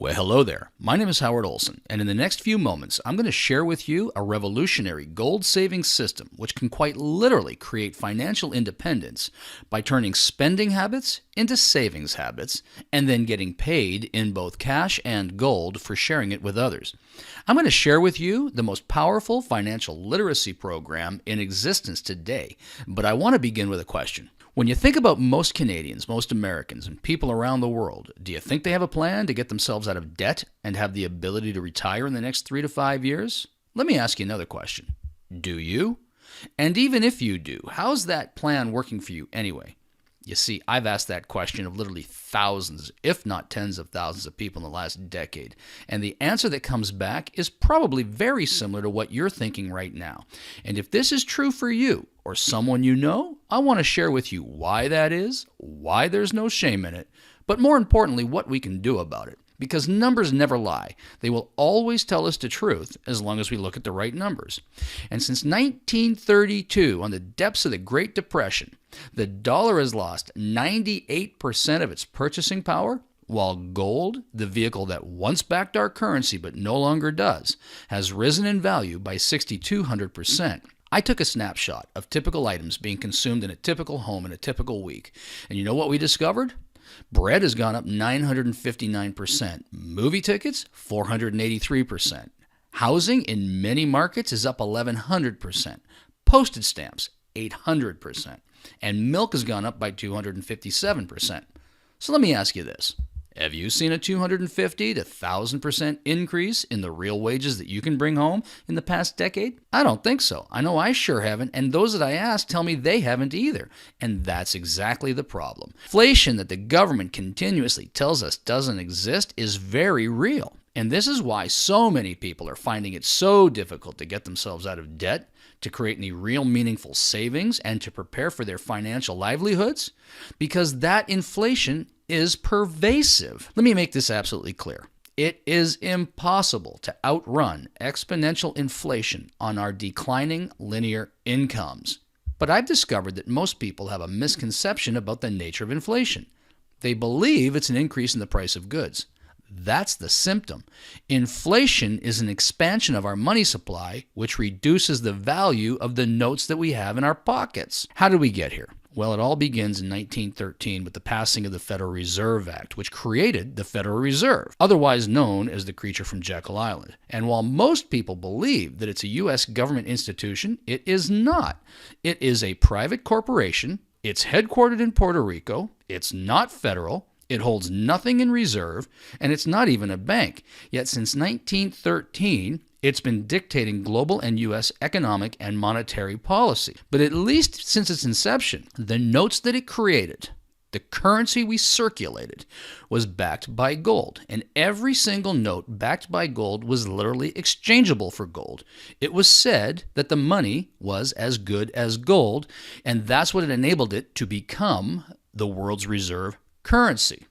Well, hello there. My name is Howard Olson, and in the next few moments, I'm going to share with you a revolutionary gold saving system which can quite literally create financial independence by turning spending habits into savings habits and then getting paid in both cash and gold for sharing it with others. I'm going to share with you the most powerful financial literacy program in existence today, but I want to begin with a question. When you think about most Canadians, most Americans, and people around the world, do you think they have a plan to get themselves out of debt and have the ability to retire in the next 3 to 5 years? Let me ask you another question. Do you? And even if you do, how's that plan working for you anyway? You see, I've asked that question of literally thousands, if not tens of thousands of people in the last decade, and the answer that comes back is probably very similar to what you're thinking right now. And if this is true for you or someone you know, I want to share with you why that is, why there's no shame in it, but more importantly, what we can do about it. Because numbers never lie. They will always tell us the truth as long as we look at the right numbers. And since 1932, on the depths of the Great Depression, the dollar has lost 98% of its purchasing power, while gold, the vehicle that once backed our currency but no longer does, has risen in value by 6,200%. I took a snapshot of typical items being consumed in a typical home in a typical week. And you know what we discovered? Bread has gone up 959%. Movie tickets, 483%. Housing in many markets is up 1,100%. Postage stamps, 800%. And milk has gone up by 257%. So let me ask you this. Have you seen a 250 to 1,000% increase in the real wages that you can bring home in the past decade? I don't think so. I know I sure haven't, and those that I ask tell me they haven't either. And that's exactly the problem. Inflation that the government continuously tells us doesn't exist is very real. And this is why so many people are finding it so difficult to get themselves out of debt, to create any real meaningful savings, and to prepare for their financial livelihoods, because that inflation is pervasive. Let me make this absolutely clear. It is impossible to outrun exponential inflation on our declining linear incomes. But I've discovered that most people have a misconception about the nature of inflation. They believe it's an increase in the price of goods. That's the symptom. Inflation is an expansion of our money supply, which reduces the value of the notes that we have in our pockets. How did we get here? Well, it all begins in 1913 with the passing of the Federal Reserve Act, which created the Federal Reserve, otherwise known as the creature from Jekyll Island. And while most people believe that it's a U.S. government institution, it is not. It is a private corporation. It's headquartered in Puerto Rico. It's not federal. It holds nothing in reserve, and it's not even a bank. Yet since 1913, it's been dictating global and U.S. economic and monetary policy. But at least since its inception, the notes that it created, the currency we circulated, was backed by gold. And every single note backed by gold was literally exchangeable for gold. It was said that the money was as good as gold, and that's what enabled it to become the world's reserve currency.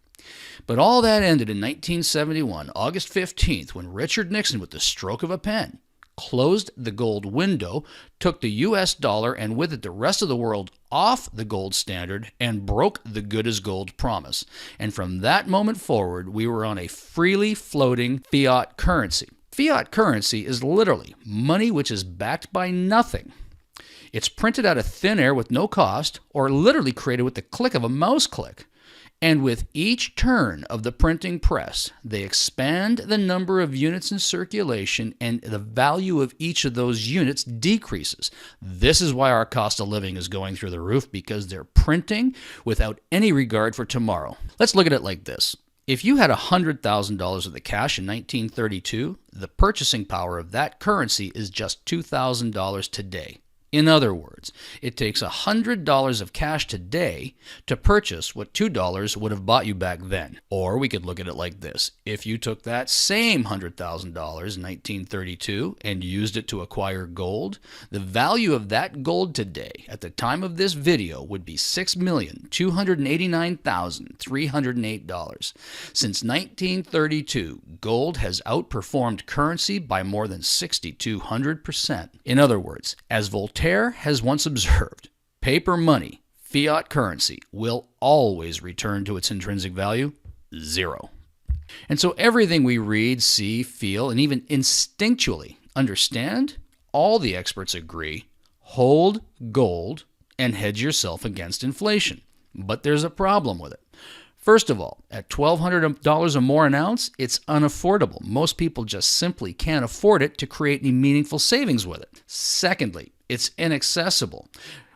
But all that ended in 1971, August 15th, when Richard Nixon, with the stroke of a pen, closed the gold window, took the U.S. dollar and with it the rest of the world off the gold standard, and broke the good as gold promise. And from that moment forward, we were on a freely floating fiat currency. Fiat currency is literally money which is backed by nothing. It's printed out of thin air with no cost, or literally created with the click of a mouse click. And with each turn of the printing press, they expand the number of units in circulation, and the value of each of those units decreases. This is why our cost of living is going through the roof, because they're printing without any regard for tomorrow. Let's look at it like this. If you had $100,000 of the cash in 1932, the purchasing power of that currency is just $2,000 today. In other words, it takes $100 of cash today to purchase what $2 would have bought you back then. Or we could look at it like this. If you took that same $100,000 in 1932 and used it to acquire gold, the value of that gold today at the time of this video would be $6,289,308. Since 1932, gold has outperformed currency by more than 6,200%. In other words, as Voltaire has once observed, paper money, fiat currency, will always return to its intrinsic value, zero. And so everything we read, see, feel, and even instinctually understand, all the experts agree, hold gold and hedge yourself against inflation. But there's a problem with it. First of all, at $1,200 or more an ounce, it's unaffordable. Most people just simply can't afford it to create any meaningful savings with it. Secondly, it's inaccessible.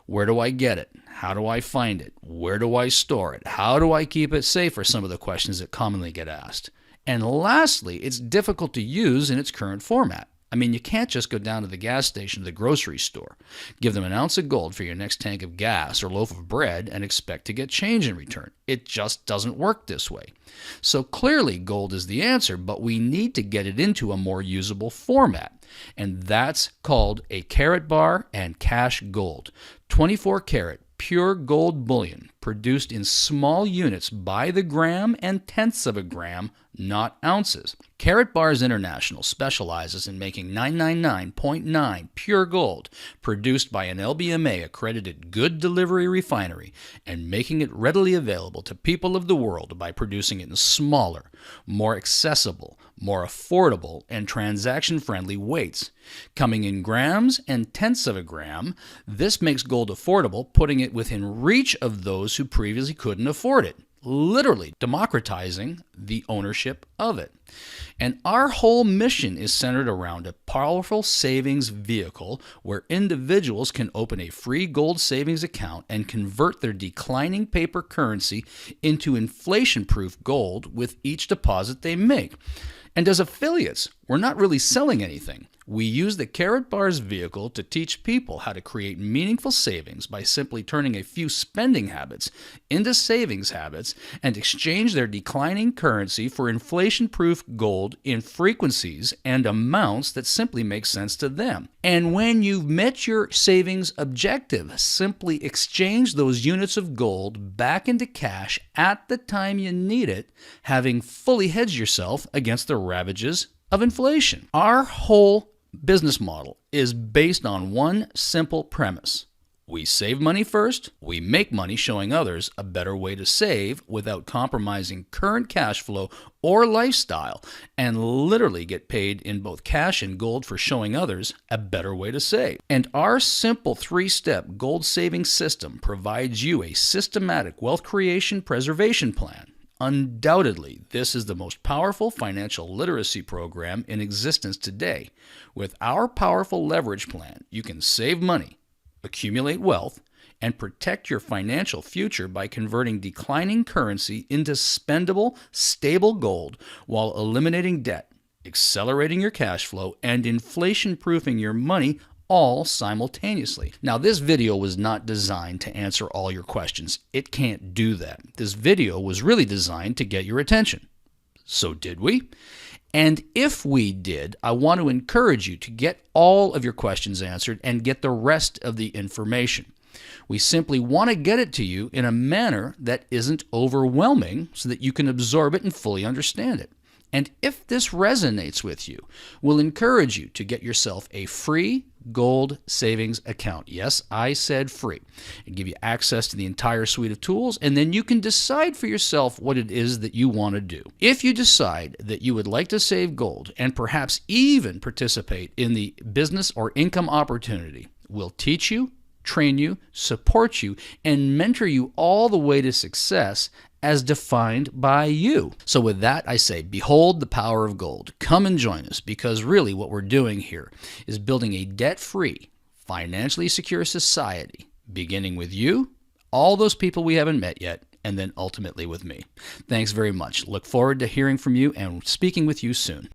Where do I get it? How do I find it? Where do I store it? How do I keep it safe are some of the questions that commonly get asked. And lastly, it's difficult to use in its current format. I mean, you can't just go down to the gas station or the grocery store, give them an ounce of gold for your next tank of gas or loaf of bread, and expect to get change in return. It just doesn't work this way. So clearly, gold is the answer, but we need to get it into a more usable format. And that's called a karat bar and cash gold. 24 karat pure gold bullion produced in small units by the gram and tenths of a gram, not ounces. Karatbars International specializes in making 999.9 pure gold produced by an LBMA accredited good delivery refinery and making it readily available to people of the world by producing it in smaller, more accessible, more affordable, and transaction-friendly weights. Coming in grams and tenths of a gram, this makes gold affordable, putting it within reach of those who previously couldn't afford it, literally democratizing the ownership of it. And our whole mission is centered around a powerful savings vehicle where individuals can open a free gold savings account and convert their declining paper currency into inflation-proof gold with each deposit they make. And as affiliates, we're not really selling anything. We use the Karatbars vehicle to teach people how to create meaningful savings by simply turning a few spending habits into savings habits and exchange their declining currency for inflation-proof gold in frequencies and amounts that simply make sense to them. And when you've met your savings objective, simply exchange those units of gold back into cash at the time you need it, having fully hedged yourself against the ravages of inflation. Our whole business model is based on one simple premise. We save money first, we make money showing others a better way to save without compromising current cash flow or lifestyle, and literally get paid in both cash and gold for showing others a better way to save. And our simple 3-step gold saving system provides you a systematic wealth creation preservation plan. Undoubtedly, this is the most powerful financial literacy program in existence today. With our powerful leverage plan, you can save money, accumulate wealth, and protect your financial future by converting declining currency into spendable, stable gold while eliminating debt, accelerating your cash flow, and inflation-proofing your money all simultaneously. Now, this video was not designed to answer all your questions. It can't do that. This video was really designed to get your attention. So did we? And if we did, I want to encourage you to get all of your questions answered and get the rest of the information. We simply want to get it to you in a manner that isn't overwhelming so that you can absorb it and fully understand it. And if this resonates with you, we'll encourage you to get yourself a free gold savings account. Yes, I said free. And give you access to the entire suite of tools, and then you can decide for yourself what it is that you want to do. If you decide that you would like to save gold and perhaps even participate in the business or income opportunity, we'll teach you, train you, support you, and mentor you all the way to success as defined by you. So with that, I say, behold the power of gold. Come and join us, because really what we're doing here is building a debt-free, financially secure society, beginning with you, all those people we haven't met yet, and then ultimately with me. Thanks very much. Look forward to hearing from you and speaking with you soon.